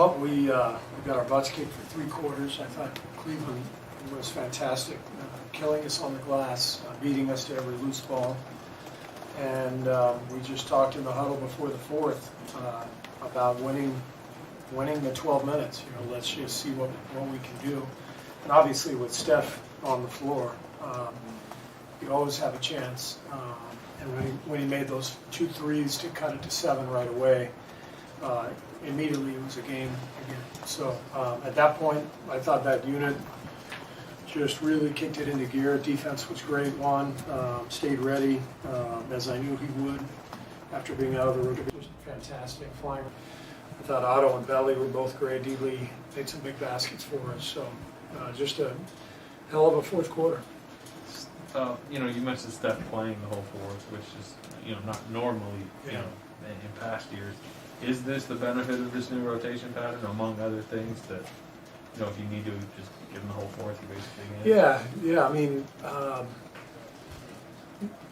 Well, we got our butts kicked for 3 quarters. I thought Cleveland was fantastic, killing us on the glass, beating us to every loose ball. And we just talked in the huddle before the fourth about winning the 12 minutes. You know, let's just see what we can do. And obviously with Steph on the floor, you always have a chance. And when he made those 2 threes to cut it to 7 right away, immediately it was a game again. So at that point, I thought that unit just really kicked it into gear. Defense was great. Juan stayed ready, as I knew he would after being out of the rotation. Just fantastic flying. I thought Otto and Belly were both great. D-Lee made some big baskets for us. So just a hell of a fourth quarter. You mentioned Steph playing the whole fourth, which is, not normally, in past years. Is this the benefit of this new rotation pattern, among other things, that, if you need to just give him the whole fourth, you basically can? Yeah. I mean,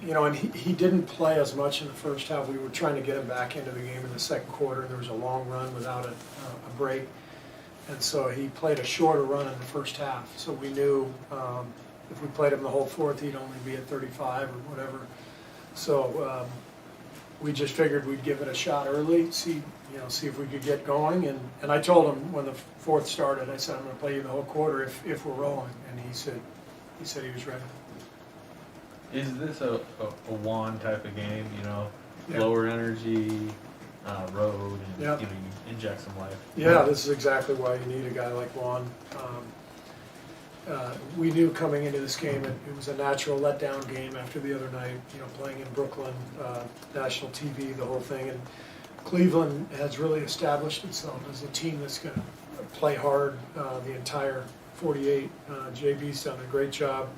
and he didn't play as much in the first half. We were trying to get him back into the game in the second quarter. There was a long run without a break. And so he played a shorter run in the first half. So we knew if we played him the whole fourth, he'd only be at 35 or whatever. So we just figured we'd give it a shot early, see if we could get going. And I told him when the fourth started, I said, I'm going to play you the whole quarter if we're rolling. And he said he was ready. Is this a Juan type of game? Lower energy, road, and you inject some life. Yeah, this is exactly why you need a guy like Juan. We knew coming into this game it was a natural letdown game after the other night, playing in Brooklyn, national TV, the whole thing. And Cleveland has really established itself as a team that's going to play hard the entire 48. JB's done a great job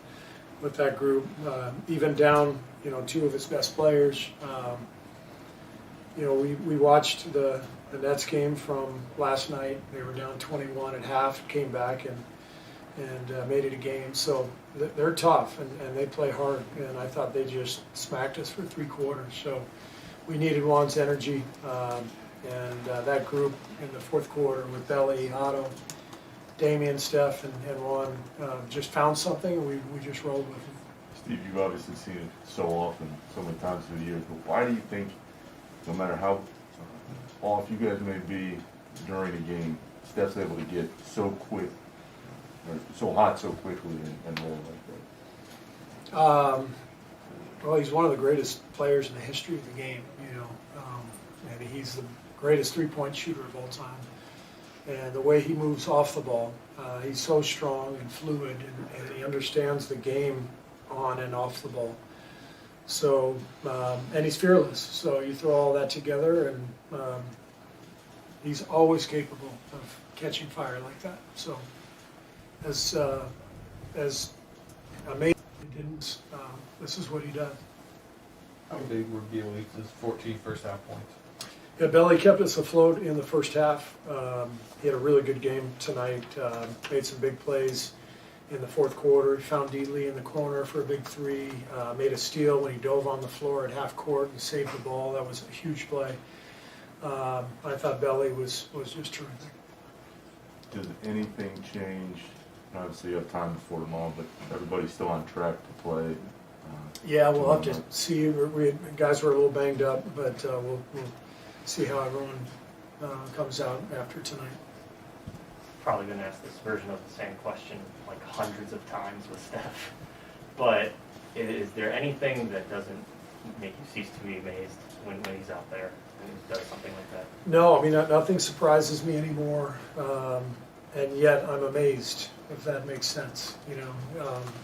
with that group, even down, 2 of his best players. We watched the Nets game from last night. They were down 21 at half, came back and made it a game. So they're tough and they play hard. And I thought they just smacked us for 3 quarters. So we needed Juan's energy. And that group in the fourth quarter with Belly, Otto, Damian, Steph, and Juan just found something, and we just rolled with it. Steve, you've obviously seen it so often, so many times through the years, but why do you think, no matter how off you guys may be during a game, Steph's able to get so quick, or so hot so quickly and roll like that? Well, he's one of the greatest players in the history of the game, and he's the greatest three-point shooter of all time. And the way he moves off the ball, he's so strong and fluid, and he understands the game on and off the ball. So, and he's fearless. So you throw all that together, and he's always capable of catching fire like that. So, as amazing he didn't, this is what he does. How big were Belly's 14 first half points? Yeah, Belly kept us afloat in the first half. He had a really good game tonight. Made some big plays in the fourth quarter. He found D-Lee in the corner for a big 3. Made a steal when he dove on the floor at half court and saved the ball. That was a huge play. I thought Belly was just terrific. Does anything change? Obviously, you have time before tomorrow, but everybody's still on track to play. Yeah, we'll have to see. Guys were a little banged up, but we'll see how everyone comes out after tonight. Probably going to ask this version of the same question like hundreds of times with Steph, but is there anything that doesn't make you cease to be amazed when he's out there and he does something like that? No, I mean, nothing surprises me anymore, and yet I'm amazed, if that makes sense.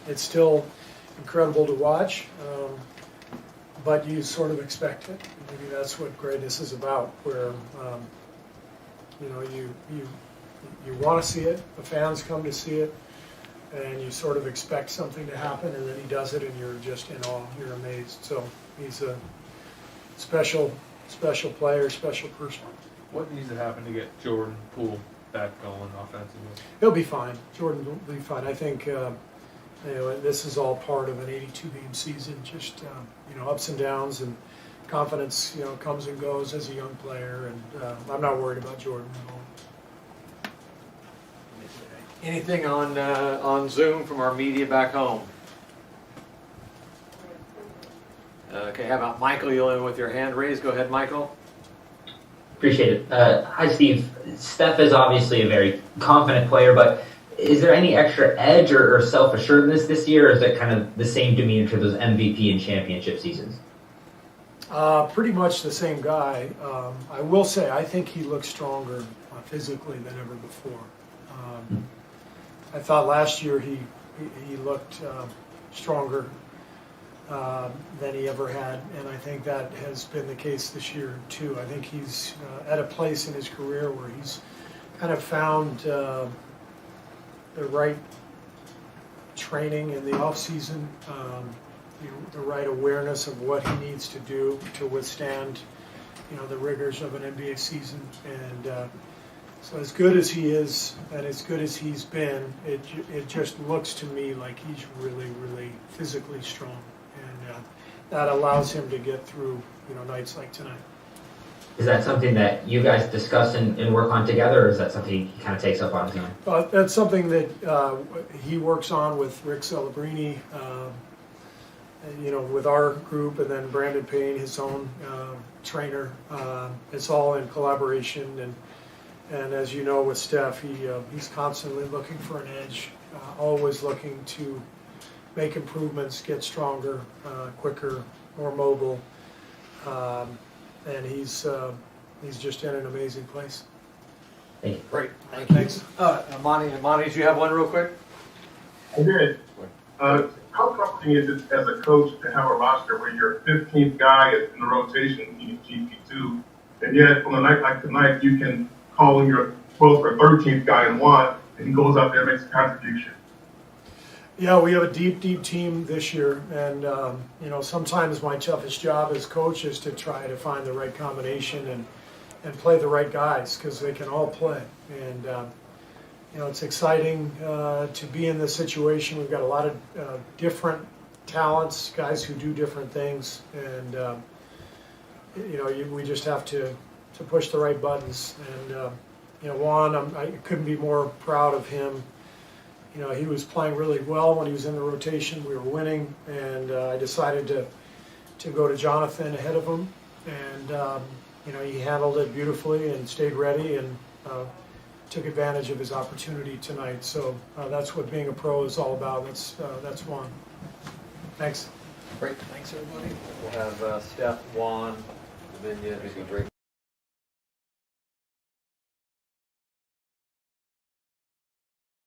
It's still incredible to watch, but you sort of expect it. Maybe that's what greatness is about, where you want to see it, the fans come to see it, and you sort of expect something to happen, and then he does it, and you're just in awe. You're amazed. So he's a special player, special person. What needs to happen to get Jordan Poole back going offensively? He'll be fine. Jordan will be fine. I think this is all part of an 82-game season. Just ups and downs, and confidence comes and goes as a young player. And I'm not worried about Jordan at all. Anything on Zoom from our media back home? Okay, how about Michael? You're with your hand raised. Go ahead, Michael. Appreciate it. Hi, Steve. Steph is obviously a very confident player, but is there any extra edge or self-assuredness this year, or is it kind of the same demeanor to those MVP and championship seasons? Pretty much the same guy. I will say, I think he looks stronger physically than ever before. I thought last year he looked stronger than he ever had, and I think that has been the case this year too. I think he's at a place in his career where he's kind of found the right training in the off season, the right awareness of what he needs to do to withstand, the rigors of an NBA season. And so as good as he is and as good as he's been, it just looks to me like he's really, really physically strong. And that allows him to get through, nights like tonight. Is that something that you guys discuss and work on together, or is that something he kind of takes up on his own? That's something that he works on with Rick Celebrini, with our group, and then Brandon Payne, his own trainer. It's all in collaboration, and as you know with Steph, he's constantly looking for an edge, always looking to make improvements, get stronger, quicker, more mobile, and he's just in an amazing place. Thank you. Great. Thanks. Monty, do you have one real quick? I did. How comforting is it as a coach to have a roster where your 15th guy is in the rotation in GP2, and yet on a night like tonight, you can call in your 12th or 13th guy and he goes out there and makes a contribution? Yeah, we have a deep, deep team this year, and sometimes my toughest job as coach is to try to find the right combination and play the right guys, because they can all play. And it's exciting to be in this situation. We've got a lot of different talents, guys who do different things, and we just have to push the right buttons. And Juan, I couldn't be more proud of him. He was playing really well when he was in the rotation. We were winning, and I decided to go to Jonathan ahead of him, and he handled it beautifully and stayed ready and took advantage of his opportunity tonight. So that's what being a pro is all about. That's Juan. Thanks. Great. Thanks, everybody. We'll have Steph, Juan, Lavinia, who's going to break.